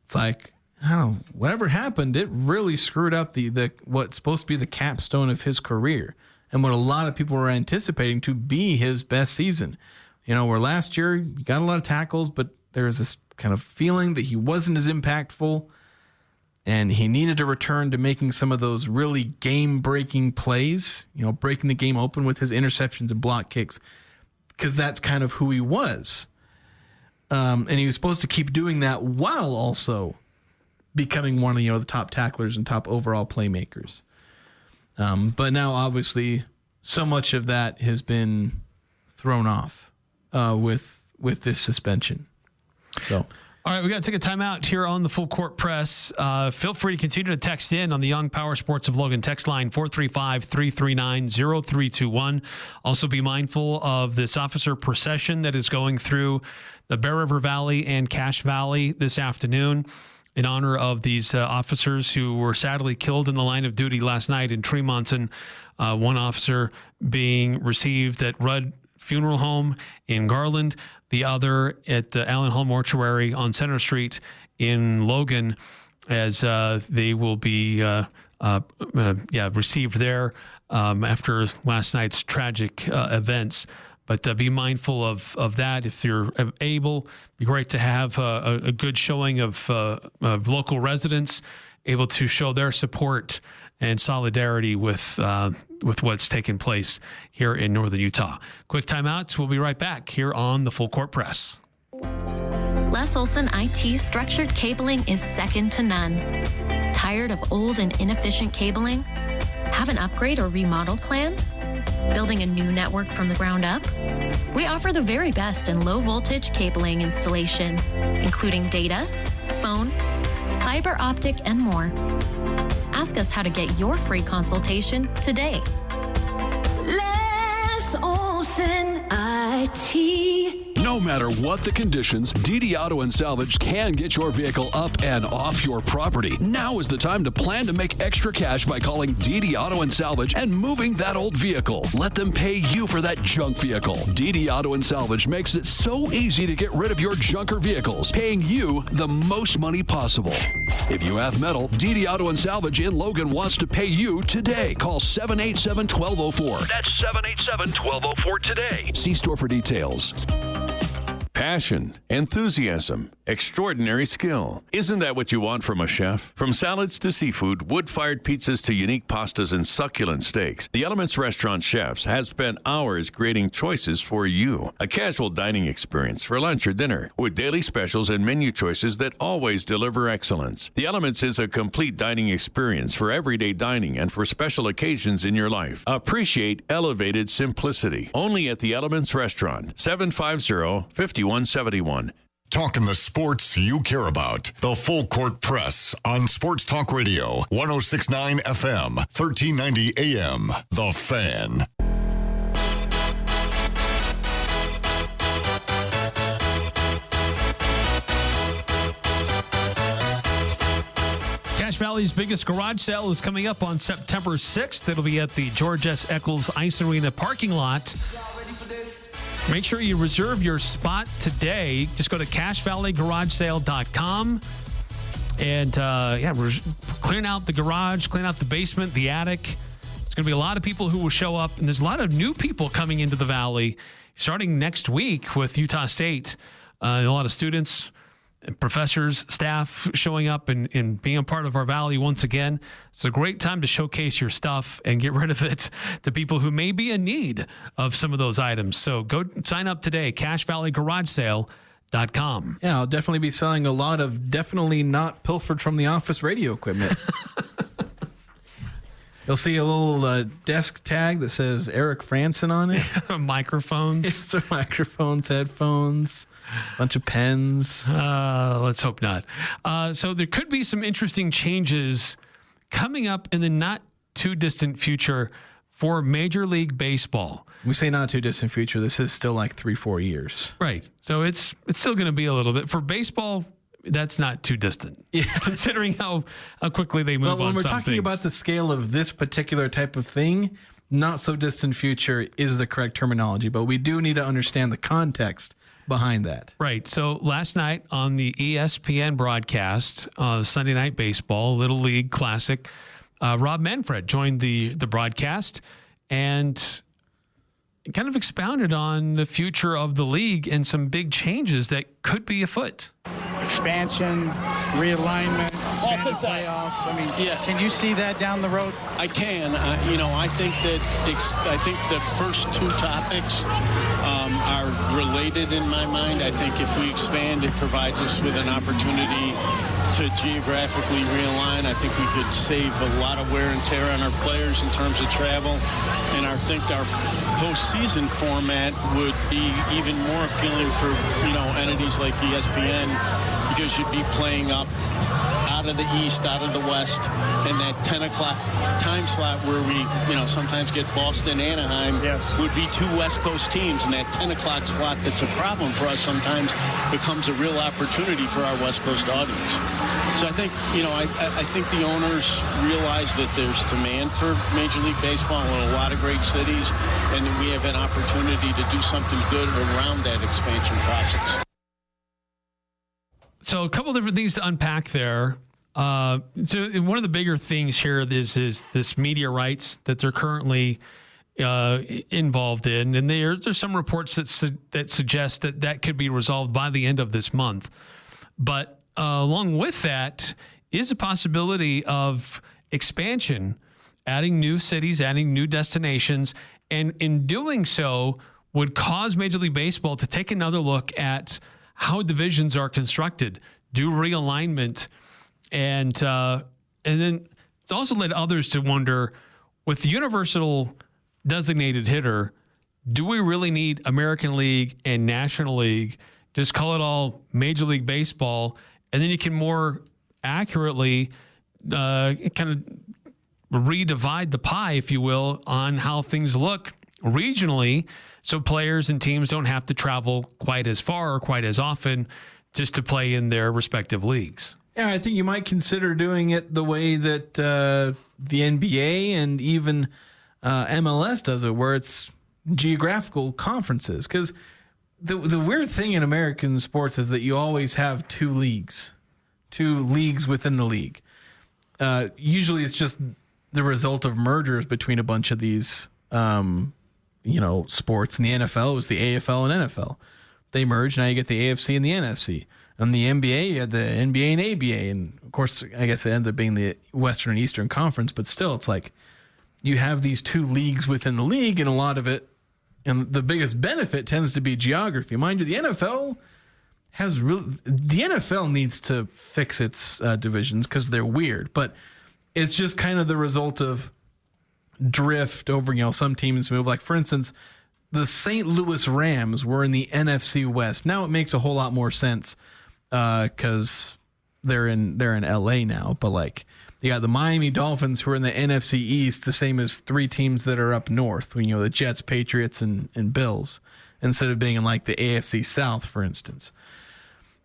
It's like, I don't know, whatever happened, it really screwed up the what's supposed to be the capstone of his career and what a lot of people were anticipating to be his best season. Where last year he got a lot of tackles, but there was this kind of feeling that he wasn't as impactful and he needed to return to making some of those really game-breaking plays, breaking the game open with his interceptions and block kicks, because that's kind of who he was. And he was supposed to keep doing that while also becoming one of the top tacklers and top overall playmakers. But now, obviously, so much of that has been thrown off with this suspension. So, all right, we got to take a timeout here on the Full Court Press. Feel free to continue to text in on the Young Power Sports of Logan text line 435-339-0321. Also, be mindful of this officer procession that is going through the Bear River Valley and Cache Valley this afternoon in honor of these officers who were sadly killed in the line of duty last night in Tremonton. One officer being received at Rudd Funeral Home in Garland, the other at the Allen Hall Mortuary on Center Street in Logan, as they will be received there after last night's tragic events. But be mindful of that if you're able. Be great to have a good showing of local residents able to show their support and solidarity with what's taken place here in northern Utah. Quick timeouts. We'll be right back here on the Full Court Press. Les Olson IT structured cabling is second to none. Tired of old and inefficient cabling? Have an upgrade or remodel planned? Building a new network from the ground up? We offer the very best in low voltage cabling installation, including data, phone, fiber optic, and more. Ask us how to get your free consultation today. Les Olson IT. No matter what the conditions, DD Auto and Salvage can get your vehicle up and off your property. Now is the time to plan to make extra cash by calling DD Auto and Salvage and moving that old vehicle. Let them pay you for that junk vehicle. DD Auto and Salvage makes it so easy to get rid of your junker vehicles, paying you the most money possible. If you have metal, DD Auto and Salvage in Logan wants to pay you today. Call 787-1204. That's 787-1204 today. See store for details. Passion, enthusiasm, extraordinary skill. Isn't that what you want from a chef? From salads to seafood, wood-fired pizzas to unique pastas and succulent steaks, the Elements Restaurant chefs have spent hours creating choices for you. A casual dining experience for lunch or dinner with daily specials and menu choices that always deliver excellence. The Elements is a complete dining experience for everyday dining and for special occasions in your life. Appreciate elevated simplicity. Only at the Elements Restaurant, 750-5171. Talking the sports you care about. The Full Court Press on Sports Talk Radio, 106.9 FM, 1390 AM. The Fan. Cache Valley's biggest garage sale is coming up on September 6th. It'll be at the George S. Eccles Ice Arena parking lot. Make sure you reserve your spot today. Just go to CacheValleyGarageSale.com. And, we're clearing out the garage, clearing out the basement, the attic. There's going to be a lot of people who will show up. And there's a lot of new people coming into the Valley starting next week with Utah State. A lot of students, professors, staff showing up and being a part of our Valley once again. It's a great time to showcase your stuff and get rid of it to people who may be in need of some of those items. So go sign up today, CacheValleyGarageSale.com. Yeah, I'll definitely be selling a lot of definitely not pilfered from the office radio equipment. You'll see a little desk tag that says Eric Frandsen on it. Microphones. It's the microphones, headphones, bunch of pens. Let's hope not. So there could be some interesting changes coming up in the not too distant future for Major League Baseball. We say not too distant future. This is still like 3-4 years. Right. So it's still going to be a little bit. For baseball, that's not too distant, considering how quickly they move on. But when we're some talking things. about the scale of this particular type of thing, not so distant future is the correct terminology. But we do need to understand the context behind that. Right. So last night on the ESPN broadcast, Sunday Night Baseball, Little League Classic, Rob Manfred joined the broadcast and kind of expounded on the future of the league and some big changes that could be afoot. Expansion, realignment, expanded playoffs. I mean, can you see that down the road? I can. I think the first two topics are related in my mind. I think if we expand, it provides us with an opportunity to geographically realign. I think we could save a lot of wear and tear on our players in terms of travel. And I think our postseason format would be even more appealing for, entities like ESPN, because you'd be playing up out of the East, out of the West, and that 10 o'clock time slot where we, sometimes get Boston, Anaheim, would be two West Coast teams, and that 10 o'clock slot that's a problem for us sometimes becomes a real opportunity for our West Coast audience. So I think, I think the owners realize that there's demand for Major League Baseball in a lot of great cities, and that we have an opportunity to do something good around that expansion process. So a couple different things to unpack there. So one of the bigger things here is this media rights that they're currently involved in, and there's some reports that suggest that could be resolved by the end of this month. But along with that is a possibility of expansion, adding new cities, adding new destinations, and in doing so would cause Major League Baseball to take another look at how divisions are constructed, do realignment, and then it's also led others to wonder, with the universal designated hitter, do we really need American League and National League? Just call it all Major League Baseball, and then you can more accurately kind of redivide the pie, if you will, on how things look regionally, so players and teams don't have to travel quite as far or quite as often just to play in their respective leagues. Yeah, I think you might consider doing it the way that the NBA and even MLS does it, where it's geographical conferences. Because the weird thing in American sports is that you always have two leagues within the league. Usually it's just the result of mergers between a bunch of these sports. In the NFL, it was the AFL and NFL. They merged. Now you get the AFC and the NFC. And the NBA, you had the NBA and ABA. And, of course, I guess it ends up being the Western and Eastern Conference. But still, it's like you have these two leagues within the league, and a lot of it, and the biggest benefit tends to be geography. Mind you, the NFL needs to fix its divisions because they're weird. But it's just kind of the result of drift over, some teams move. Like, for instance, the St. Louis Rams were in the NFC West. Now it makes a whole lot more sense because they're in LA now. But like, you got the Miami Dolphins who are in the NFC East, the same as three teams that are up north. The Jets, Patriots, and Bills, instead of being in like the AFC South, for instance.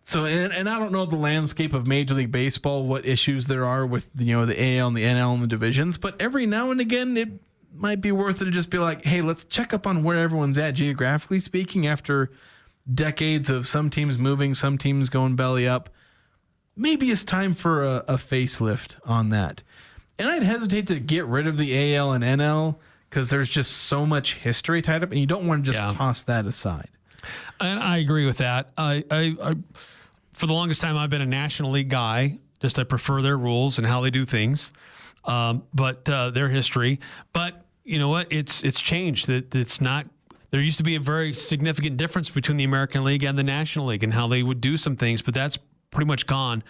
So, and I don't know the landscape of Major League Baseball, what issues there are with, the AL and the NL and the divisions, but every now and again, it might be worth it to just be like, hey, let's check up on where everyone's at geographically speaking after decades of some teams moving, some teams going belly up. Maybe it's time for a facelift on that. And I'd hesitate to get rid of the AL and NL because there's just so much history tied up, and you don't want to just toss that aside. And I agree with that. I for the longest time, I've been a National League guy. Just I prefer their rules and how they do things, but their history. But you know what? It's changed. It's not. There used to be a very significant difference between the American League and the National League and how they would do some things, but that's pretty much gone.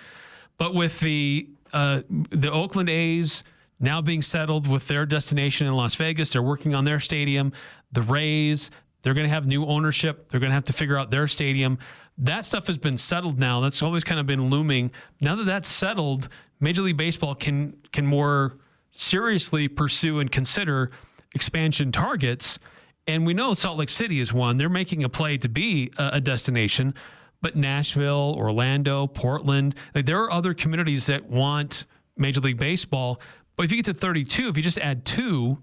But with the Oakland A's now being settled with their destination in Las Vegas, they're working on their stadium. The Rays, they're going to have new ownership. They're going to have to figure out their stadium. That stuff has been settled now. That's always kind of been looming. Now that that's settled, Major League Baseball can more seriously pursue and consider expansion targets. And we know Salt Lake City is one. They're making a play to be a destination. But Nashville, Orlando, Portland, there are other communities that want Major League Baseball. But if you get to 32, if you just add 2,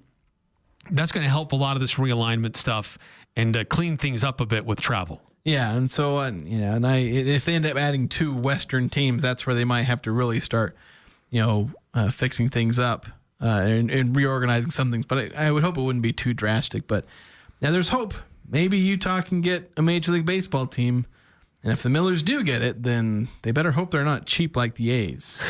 that's going to help a lot of this realignment stuff and clean things up a bit with travel. Yeah, and so if they end up adding 2 Western teams, that's where they might have to really start, fixing things up and reorganizing some things. But I would hope it wouldn't be too drastic. But yeah, there's hope. Maybe Utah can get a Major League Baseball team. And if the Millers do get it, then they better hope they're not cheap like the A's.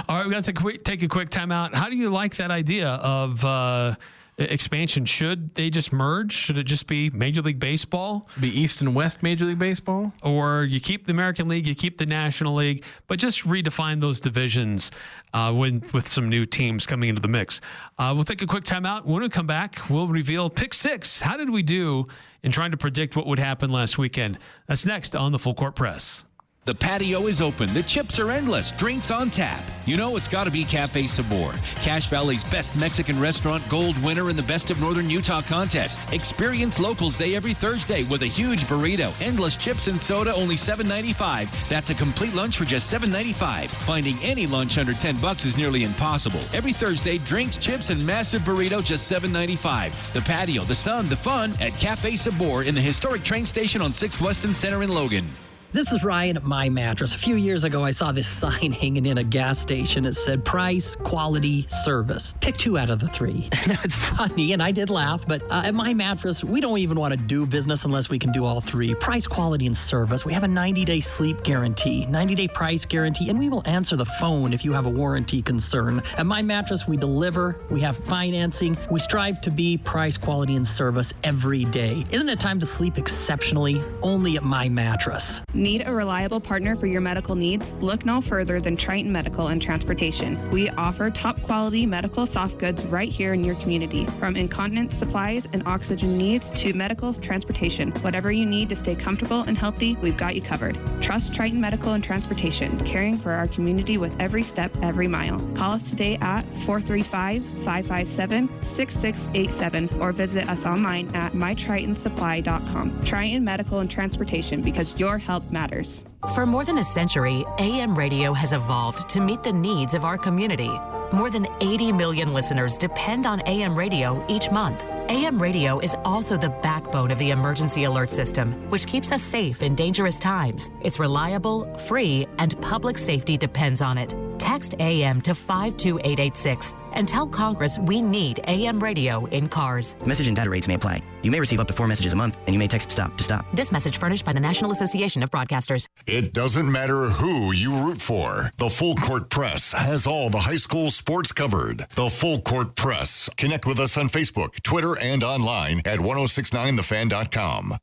All right, we got to take a quick timeout. How do you like that idea of expansion? Should they just merge? Should it just be Major League Baseball? Be East and West Major League Baseball? Or you keep the American League, you keep the National League, but just redefine those divisions with some new teams coming into the mix. We'll take a quick timeout. When we come back, we'll reveal Pick 6. How did we do in trying to predict what would happen last weekend? That's next on the Full Court Press. The patio is open. The chips are endless. Drinks on tap. You know it's got to be Cafe Sabor, Cache Valley's best Mexican restaurant, gold winner in the Best of Northern Utah contest. Experience Locals Day every Thursday with a huge burrito, endless chips and soda, only $7.95. That's a complete lunch for just $7.95. Finding any lunch under $10 is nearly impossible. Every Thursday, drinks, chips, and massive burrito, just $7.95. The patio, the sun, the fun at Cafe Sabor in the historic train station on 6th Weston Center in Logan. This is Ryan at My Mattress. A few years ago, I saw this sign hanging in a gas station. It said price, quality, service. Pick 2 out of the 3. Now, it's funny, and I did laugh, but at My Mattress, we don't even want to do business unless we can do all 3. Price, quality, and service. We have a 90-day sleep guarantee, 90-day price guarantee, and we will answer the phone if you have a warranty concern. At My Mattress, we deliver, we have financing, we strive to be price, quality, and service every day. Isn't it time to sleep exceptionally? Only at My Mattress. Need a reliable partner for your medical needs? Look no further than Triton Medical and Transportation. We offer top quality medical soft goods right here in your community. From incontinence supplies and oxygen needs to medical transportation. Whatever you need to stay comfortable and healthy, we've got you covered. Trust Triton Medical and Transportation, caring for our community with every step, every mile. Call us today at 435-557-6687 or visit us online at mytritonsupply.com. Triton Medical and Transportation, because your health matters. For more than a century, AM radio has evolved to meet the needs of our community. More than 80 million listeners depend on AM radio each month. AM radio is also the backbone of the emergency alert system, which keeps us safe in dangerous times. It's reliable, free, and public safety depends on it. Text AM to 52886 and tell Congress we need AM radio in cars. Message and data rates may apply. You may receive up to 4 messages a month, and you may text STOP to stop. This message furnished by the National Association of Broadcasters. It doesn't matter who you root for. The Full Court Press has all the high school sports covered. The Full Court Press. Connect with us on Facebook, Twitter, and online at 1069thefan.com.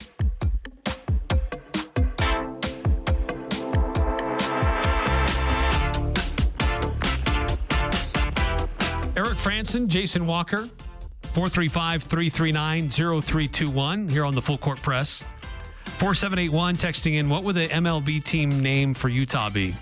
Eric Frandsen, Jason Walker, 435-339-0321 here on the Full Court Press. 4781 texting in, what would the MLB team name for Utah be?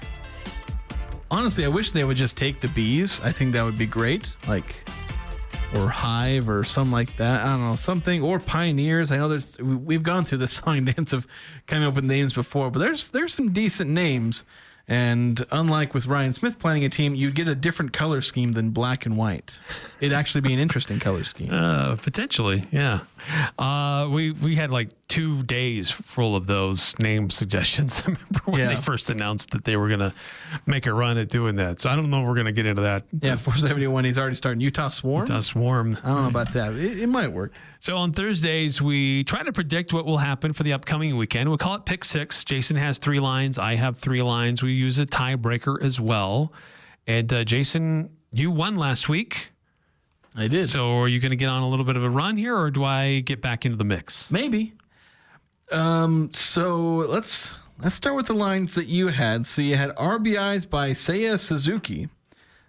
Honestly, I wish they would just take the Bees. I think that would be great. Or Hive or something like that. I don't know, something. Or Pioneers. I know we've gone through the song and dance of coming up with names before, but there's some decent names. And unlike with Ryan Smith planning a team, you'd get a different color scheme than black and white. It'd actually be an interesting color scheme. Potentially, yeah. We had 2 days full of those name suggestions. I remember when they first announced that they were going to make a run at doing that. So I don't know if we're going to get into that. Yeah, 471, he's already starting Utah Swarm. Utah Swarm. I don't know about that. It might work. So on Thursdays, we try to predict what will happen for the upcoming weekend. We'll call it Pick 6. Jason has 3 lines. I have 3 lines. We use a tiebreaker as well. And Jason, you won last week. I did. So are you going to get on a little bit of a run here, or do I get back into the mix? Maybe. So let's start with the lines that you had. So you had RBIs by Seiya Suzuki.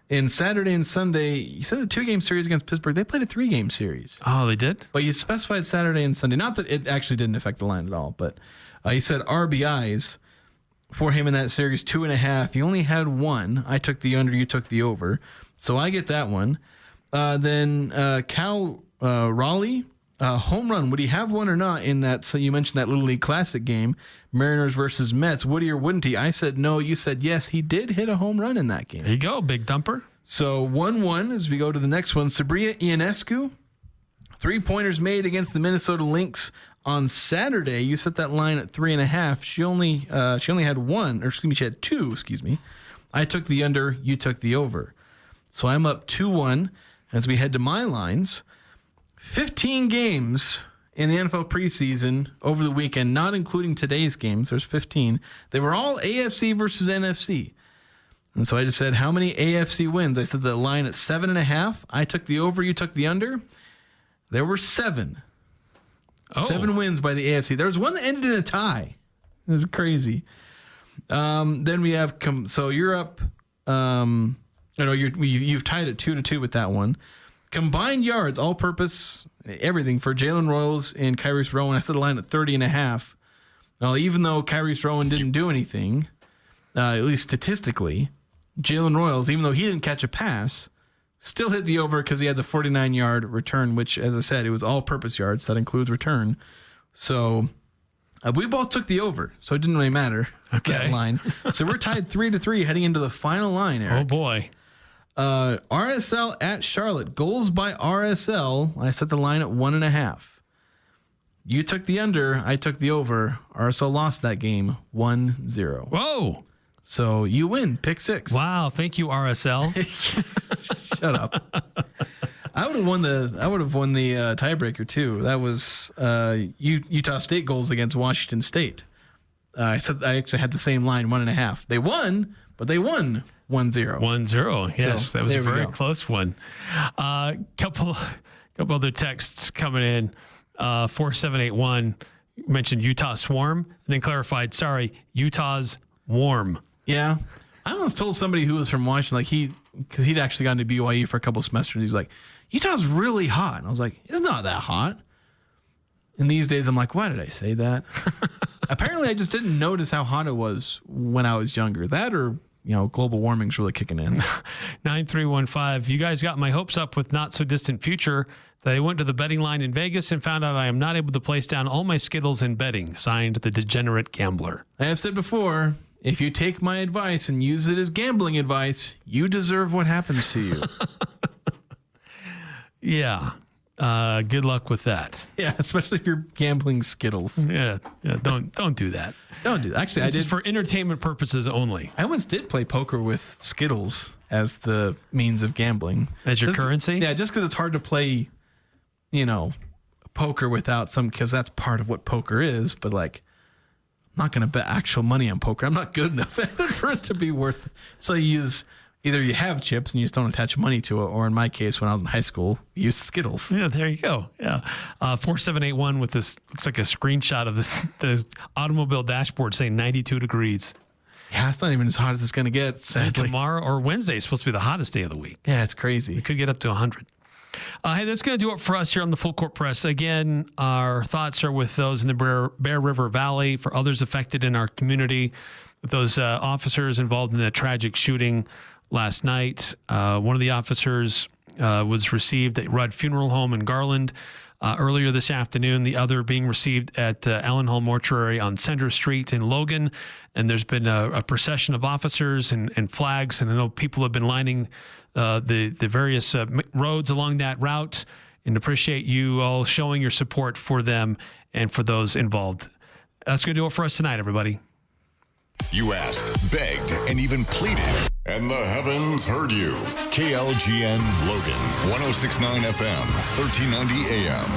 In Saturday and Sunday, you said a 2-game series against Pittsburgh. They played a 3-game series. Oh, they did? But you specified Saturday and Sunday. Not that it actually didn't affect the line at all, but you said RBIs for him in that series, 2.5. You only had 1. I took the under, you took the over. So I get that one. Then Cal Raleigh, home run. Would he have one or not in that? So you mentioned that Little League Classic game, Mariners versus Mets. Would he or wouldn't he? I said no. You said yes. He did hit a home run in that game. There you go, big thumper. So 1-1 as we go to the next one. Sabria Ionescu, 3-pointers made against the Minnesota Lynx on Saturday. You set that line at 3.5. She only had one, or excuse me, she had two. Excuse me. I took the under. You took the over. So I'm up 2-1 as we head to my lines. 15 games in the NFL preseason over the weekend, not including today's games. There's 15. They were all AFC versus NFC. And so I just said, how many AFC wins? I said the line at 7.5. I took the over, you took the under. There were 7. Oh. 7 wins by the AFC. There was one that ended in a tie. This is crazy. Then we have, so you're up, you've tied it 2-2 with that one. Combined yards, all purpose, everything for Jalen Royals and Kyrus Rowan. I set the line at 30.5. Now, even though Kyrus Rowan didn't do anything, at least statistically, Jalen Royals, even though he didn't catch a pass, still hit the over because he had the 49-yard return, which, as I said, it was all-purpose yards. That includes return. So we both took the over, so it didn't really matter, that line. So we're tied 3-3 heading into the final line, Eric. Oh, boy. RSL at Charlotte. Goals by RSL. I set the line at 1.5. You took the under. I took the over. RSL lost that game 1-0. Whoa. So you win. Pick 6. Wow. Thank you, RSL. Shut up. I would have won the tiebreaker too. That was Utah State goals against Washington State. I actually had the same line, 1.5. They won, but they won 1-0. 1-0. Yes, so, that was a very close one. Couple other texts coming in. 4781 mentioned Utah Swarm and then clarified, sorry, Utah's Warm. Yeah. I once told somebody who was from Washington, because he'd actually gone to BYU for a couple of semesters. He's like, Utah's really hot. And I was like, it's not that hot. And these days I'm like, why did I say that? Apparently I just didn't notice how hot it was when I was younger. That or, global warming's really kicking in. 9315. You guys got my hopes up with Not So Distant Future. They went to the betting line in Vegas and found out I am not able to place down all my Skittles in betting. Signed, the Degenerate Gambler. I have said before, if you take my advice and use it as gambling advice, you deserve what happens to you. Yeah. Good luck with that. Yeah, especially if you're gambling Skittles. Yeah. Don't do that. Don't do that. Actually, I did for entertainment purposes only. I once did play poker with Skittles as the means of gambling. As your currency? Yeah, just because it's hard to play, poker without because that's part of what poker is. But I'm not going to bet actual money on poker. I'm not good enough at it for it to be worth it. So either you have chips and you just don't attach money to it, or in my case, when I was in high school, you used Skittles. Yeah, there you go. Yeah. 4781 with this, looks like a screenshot of the automobile dashboard saying 92 degrees. Yeah, it's not even as hot as it's going to get, sadly. And tomorrow or Wednesday is supposed to be the hottest day of the week. Yeah, it's crazy. It could get up to 100. Hey, that's going to do it for us here on the Full Court Press. Again, our thoughts are with those in the Bear River Valley, for others affected in our community, with those officers involved in the tragic shooting last night. One of the officers was received at Rudd Funeral Home in Garland earlier this afternoon. The other being received at Allen Hall Mortuary on Center Street in Logan. And there's been a procession of officers and flags. And I know people have been lining the various roads along that route, and appreciate you all showing your support for them and for those involved. That's going to do it for us tonight, everybody. You asked, begged, and even pleaded, and the heavens heard you. KLGN Logan, 106.9 FM, 1390 AM.